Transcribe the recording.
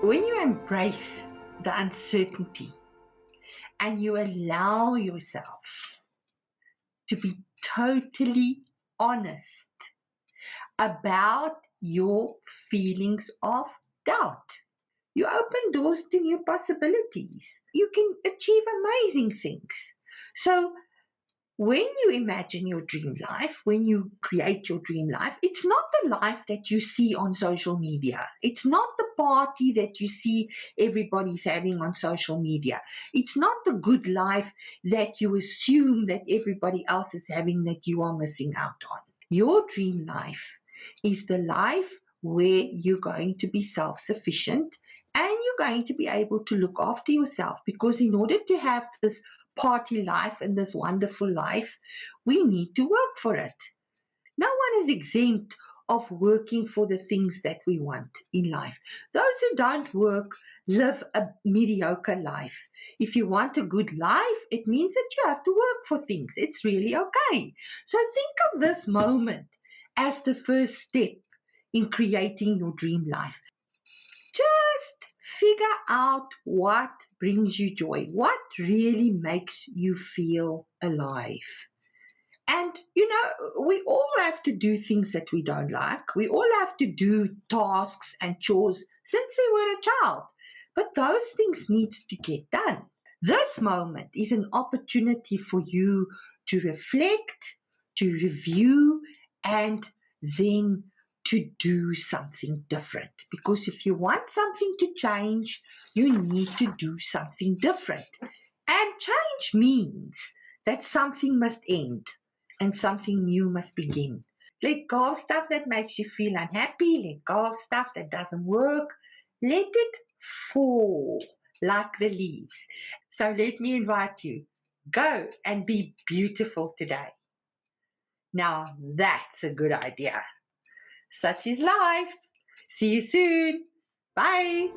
When you embrace the uncertainty and you allow yourself to be totally honest about your feelings of doubt, you open doors to new possibilities. You can achieve amazing things. So when you imagine your dream life, when you create your dream life, it's not the life that you see on social media. It's not the party that you see everybody's having on social media. It's not the good life that you assume that everybody else is having that you are missing out on. Your dream life is the life where you're going to be self-sufficient and you're going to be able to look after yourself, because in order to have this party life and this wonderful life, we need to work for it. No one is exempt of working for the things that we want in life. Those who don't work live a mediocre life. If you want a good life, it means that you have to work for things. It's really okay. So think of this moment as the first step in creating your dream life. Just figure out what brings you joy, what really makes you feel alive. And, we all have to do things that we don't like. We all have to do tasks and chores since we were a child. But those things need to get done. This moment is an opportunity for you to reflect, to review, and then to do something different. Because if you want something to change, you need to do something different. And change means that something must end and something new must begin. Let go of stuff that makes you feel unhappy. Let go of stuff that doesn't work. Let it fall like the leaves. So let me invite you, go and be beautiful today. Now that's a good idea. Such is life. See you soon. Bye.